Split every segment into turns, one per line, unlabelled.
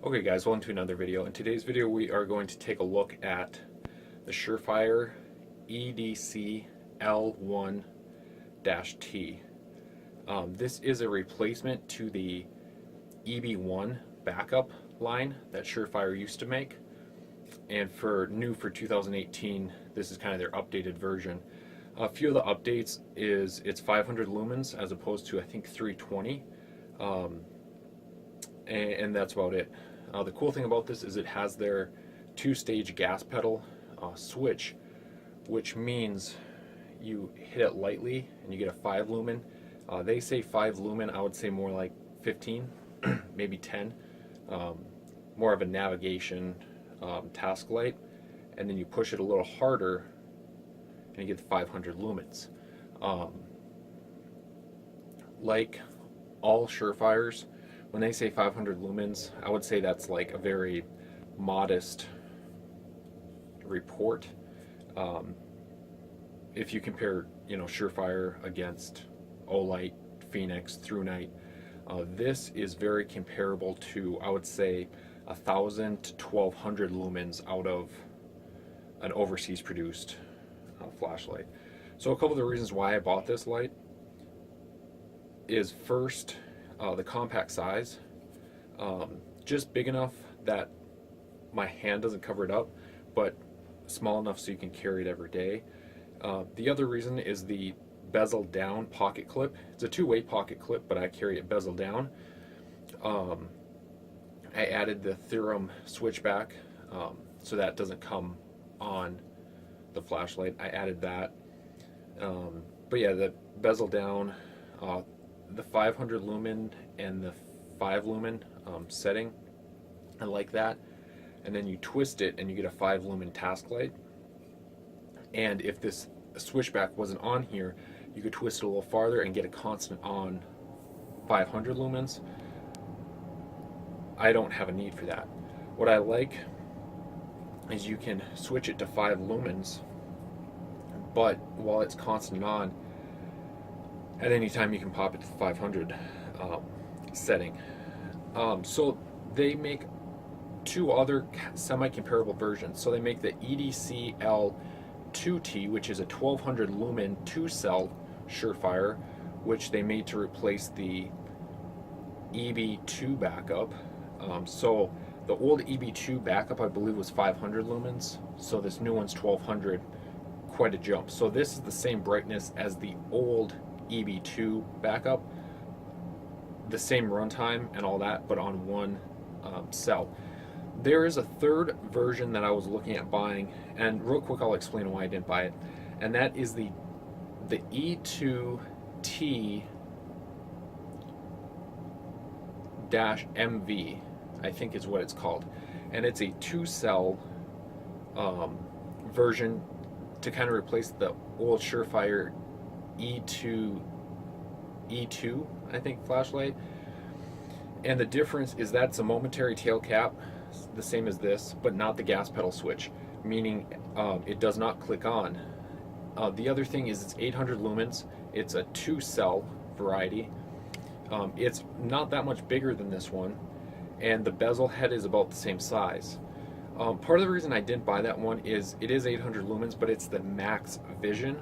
Okay guys, welcome to another video. In today's video we are going to take a look at the Surefire EDC-L1-T. This is a replacement to the EB1 Backup line that Surefire used to make, and for 2018 this is kind of their updated version. A few of the updates is it's 500 lumens as opposed to I think 320, and that's about it. The cool thing about this is it has their two-stage gas pedal switch, which means you hit it lightly and you get a 5 lumen. They say 5 lumen, I would say more like 15, maybe 10. More of a navigation task light, and then you push it a little harder and you get the 500 lumens. Like all Surefires, when they say 500 lumens, I would say that's like a very modest report. If you compare, Surefire against Light, Phoenix, Through Night, this is very comparable to, I would say, 1,000 to 1,200 lumens out of an overseas produced flashlight. So a couple of the reasons why I bought this light is, first, the compact size, just big enough that my hand doesn't cover it up, but small enough so you can carry it every day. The other reason is the bezel down pocket clip. It's a two-way pocket clip, but I carry it bezel down. I added the Theorem Switchback, so that doesn't come on the flashlight. I added that. But yeah, the bezel down, the 500 lumen and the 5 lumen setting, I like that. And then you twist it and you get a 5 lumen task light. And if this switchback wasn't on here, you could twist it a little farther and get a constant on 500 lumens. I don't have a need for that. What I like is you can switch it to 5 lumens, but while it's constant on, at any time you can pop it to the 500 setting. So they make two other semi-comparable versions. So they make the EDC-L2T, which is a 1200 lumen 2-cell Surefire, which they made to replace the EB2 Backup. So the old EB2 Backup, I believe, was 500 lumens. So this new one's 1200, quite a jump. So this is the same brightness as the old EB2 Backup, the same runtime and all that, but on one cell. There is a third version that I was looking at buying, and real quick I'll explain why I didn't buy it, and that is the E2T-MV, I think is what it's called, and it's a 2-cell version to kind of replace the old Surefire E2, I think, flashlight. And the difference is that's a momentary tail cap, the same as this, but not the gas pedal switch, meaning it does not click on. The other thing is it's 800 lumens. It's a 2-cell variety. It's not that much bigger than this one, and the bezel head is about the same size. Part of the reason I didn't buy that one is it is 800 lumens, but it's the max vision.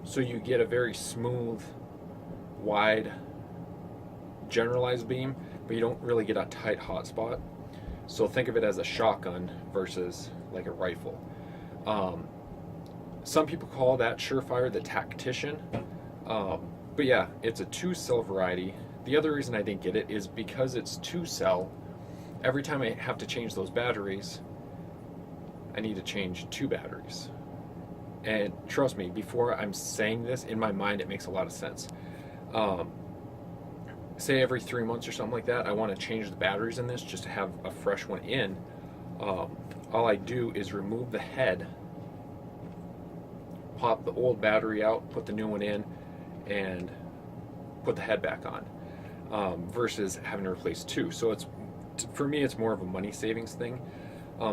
So you get a very smooth, wide, generalized beam, but you don't really get a tight hot spot. So think of it as a shotgun versus like a rifle. Some people call that Surefire the Tactician, but yeah, it's a 2-cell variety. The other reason I didn't get it is because it's 2-cell, every time I have to change those batteries, I need to change 2 batteries. And trust me, before I'm saying this, in my mind it makes a lot of sense. Say every 3 months or something like that, I want to change the batteries in this just to have a fresh one in. All I do is remove the head, pop the old battery out, put the new one in, and put the head back on, versus having to replace 2. So it's, for me, it's more of a money savings thing.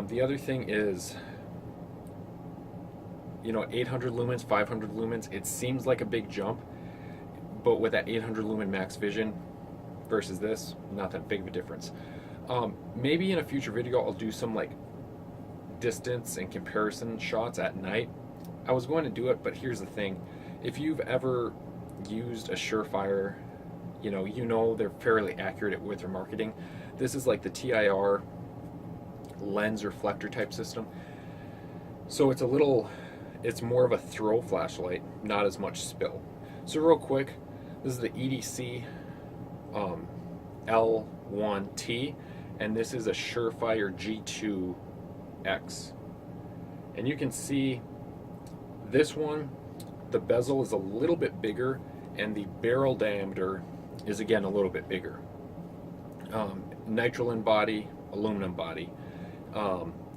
The other thing is, 800 lumens, 500 lumens, it seems like a big jump, but with that 800 lumen max vision, versus this, not that big of a difference. Maybe in a future video I'll do some like distance and comparison shots at night. I was going to do it, but here's the thing. If you've ever used a Surefire, you know they're fairly accurate with their marketing. This is like the TIR lens reflector type system. So it's more of a throw flashlight, not as much spill. So real quick, this is the EDC L-T, and this is a Surefire G2X. And you can see this one, the bezel is a little bit bigger, and the barrel diameter is again a little bit bigger. Nitrile body, aluminum body.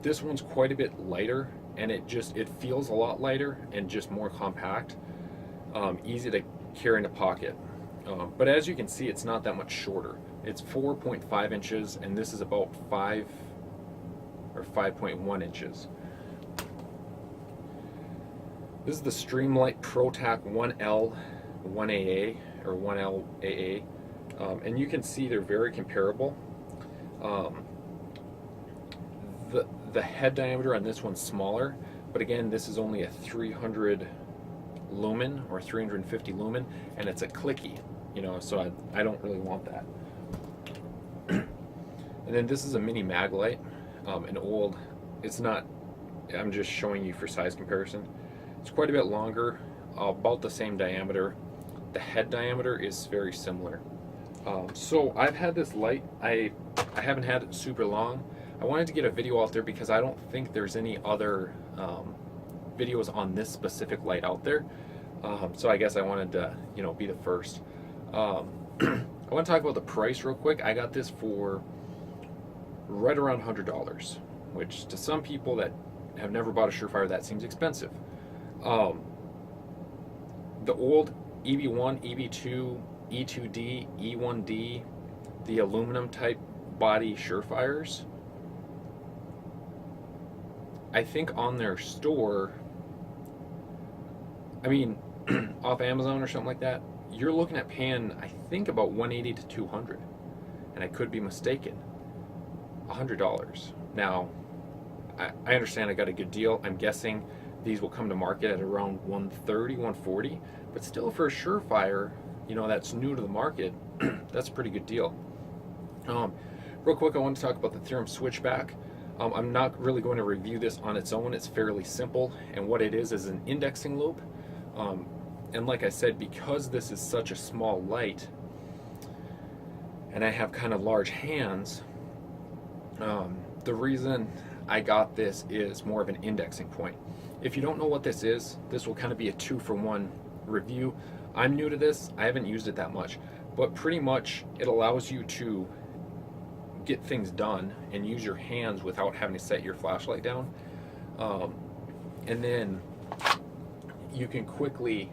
This one's quite a bit lighter, and it feels a lot lighter and just more compact, easy to carry in a pocket. But as you can see, it's not that much shorter. It's 4.5 inches, and this is about 5 or 5.1 inches. This is the Streamlight ProTac 1L, 1AA, or 1LAA, and you can see they're very comparable. The head diameter on this one's smaller, but again, this is only a 300 lumen or 350 lumen, and it's a clicky, so I don't really want that. And then this is a mini mag light, an old, it's not, I'm just showing you for size comparison. It's quite a bit longer, about the same diameter. The head diameter is very similar. So I've had this light, I haven't had it super long. I wanted to get a video out there because I don't think there's any other videos on this specific light out there. So I guess I wanted to, be the first. I want to talk about the price real quick. I got this for right around $100, which to some people that have never bought a Surefire, that seems expensive. The old EB1, EB2, E2D, E1D, the aluminum type body Surefires, I think on their store, I mean, off Amazon or something like that, you're looking at paying, I think, about $180 to $200, and I could be mistaken. $100. Now, I understand I got a good deal. I'm guessing these will come to market at around $130, $140, but still for a Surefire, that's new to the market, that's a pretty good deal. Real quick, I want to talk about the Theorem Switchback. I'm not really going to review this on its own. It's fairly simple, and what it is an indexing loop. And like I said, because this is such a small light, and I have kind of large hands, the reason I got this is more of an indexing point. If you don't know what this is, this will kind of be a 2-for-1 review. I'm new to this. I haven't used it that much, but pretty much it allows you to get things done and use your hands without having to set your flashlight down, and then you can quickly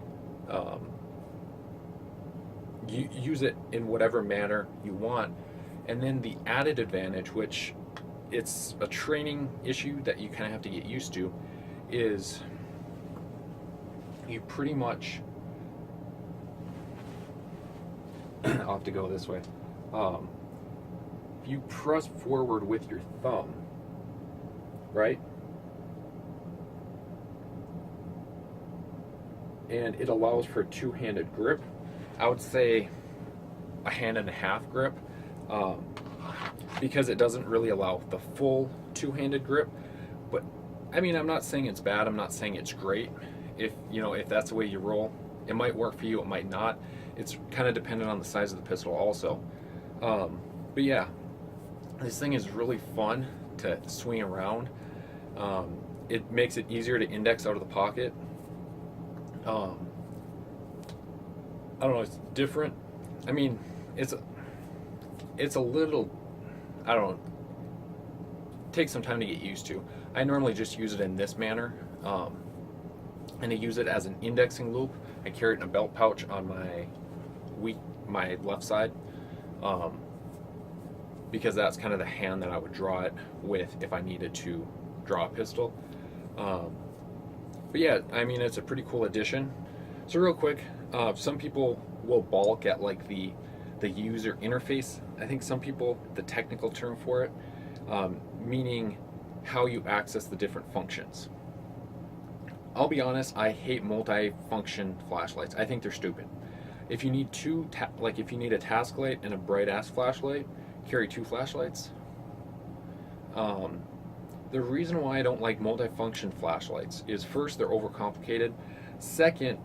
use it in whatever manner you want. And then the added advantage, which it's a training issue that you kind of have to get used to, is you pretty much I'll have to go this way. You press forward with your thumb, right? And it allows for a two-handed grip. I would say a hand and a half grip, because it doesn't really allow the full two-handed grip. But I mean, I'm not saying it's bad. I'm not saying it's great. If that's the way you roll, it might work for you. It might not. It's kind of dependent on the size of the pistol also. But yeah, this thing is really fun to swing around. It makes it easier to index out of the pocket. I don't know, it's different. I mean, it's a little, I don't know, takes some time to get used to. I normally just use it in this manner, and I use it as an indexing loop. I carry it in a belt pouch on my left side, because that's kind of the hand that I would draw it with if I needed to draw a pistol. But yeah, I mean, it's a pretty cool addition. So real quick, some people will balk at like the the user interface. I think some people, the technical term for it, meaning how you access the different functions. I'll be honest, I hate multi-function flashlights. I think they're stupid. If you need if you need a task light and a bright ass flashlight, carry 2 flashlights. The reason why I don't like multi-function flashlights is, first, they're overcomplicated. Second,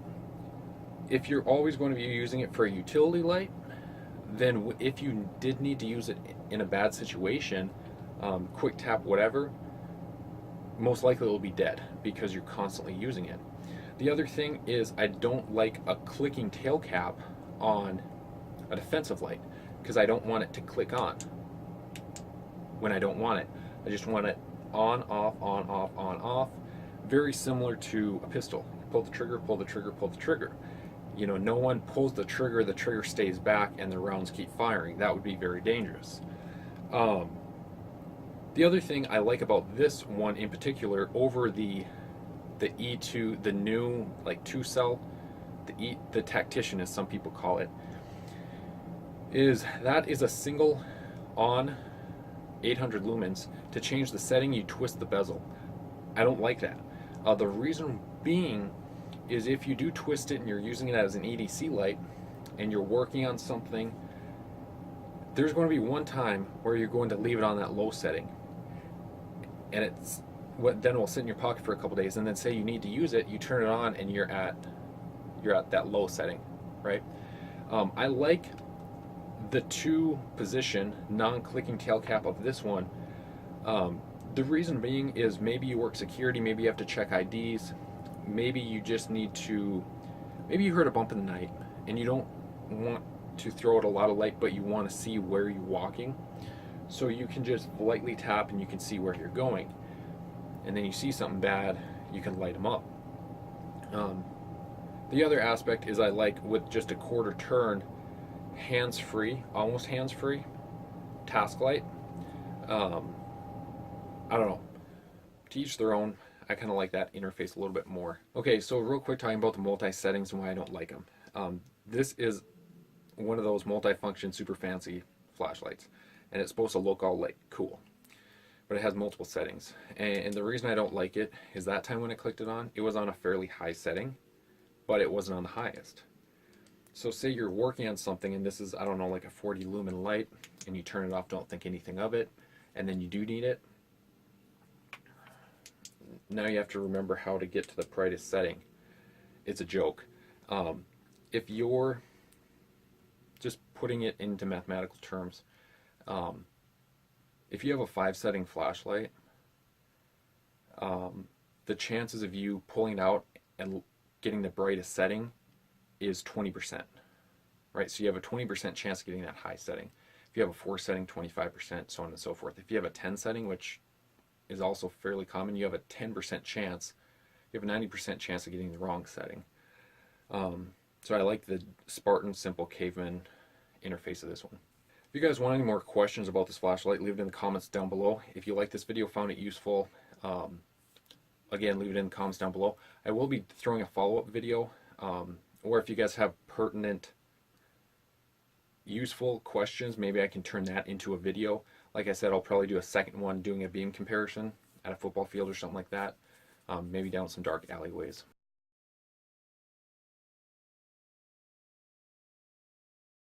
if you're always going to be using it for a utility light, then if you did need to use it in a bad situation, quick tap, whatever, most likely it will be dead because you're constantly using it. The other thing is, I don't like a clicking tail cap on a defensive light because I don't want it to click on when I don't want it. I just want it on, off, on, off, on, off. Very similar to a pistol. Pull the trigger, pull the trigger, pull the trigger. You know, no one pulls the trigger stays back and the rounds keep firing. That would be very dangerous. The other thing I like about this one in particular over the E2, the new like 2-cell, the Tactician as some people call it, is that is a single on 800 lumens. To change the setting, you twist the bezel. I don't like that. The reason being is, if you do twist it and you're using it as an EDC light and you're working on something, there's going to be one time where you're going to leave it on that low setting, and then it will sit in your pocket for a couple days, and then say you need to use it, you turn it on and you're at that low setting, right? I like the 2 position non-clicking tail cap of this one. The reason being is, maybe you work security, maybe you have to check IDs, maybe you just need to, maybe you heard a bump in the night and you don't want to throw out a lot of light, but you want to see where you're walking, so you can just lightly tap and you can see where you're going, and then you see something bad, you can light them up. The other aspect is, I like with just a quarter turn, hands-free, almost hands-free task light. I don't know, to each their own. I kind of like that interface a little bit more. Okay, so real quick, talking about the multi-settings and why I don't like them. This is one of those multi-function super fancy flashlights, and it's supposed to look all like cool, but it has multiple settings. And the reason I don't like it is, that time when I clicked it on, it was on a fairly high setting, but it wasn't on the highest. So say you're working on something, and this is, I don't know, like a 40 lumen light, and you turn it off, don't think anything of it, and then you do need it. Now you have to remember how to get to the brightest setting. It's a joke. If you're just putting it into mathematical terms, if you have a 5-setting flashlight, the chances of you pulling it out and getting the brightest setting is 20%, right? So you have a 20% chance of getting that high setting. If you have a 4 setting, 25%, so on and so forth. If you have a 10 setting, which is also fairly common, you have a 10% chance, you have a 90% chance of getting the wrong setting. So I like the Spartan Simple Caveman interface of this one. If you guys want any more questions about this flashlight, leave it in the comments down below. If you like this video, found it useful, again, leave it in the comments down below. I will be throwing a follow-up video, or if you guys have pertinent, useful questions, maybe I can turn that into a video. Like I said, I'll probably do a second one doing a beam comparison at a football field or something like that, maybe down some dark alleyways.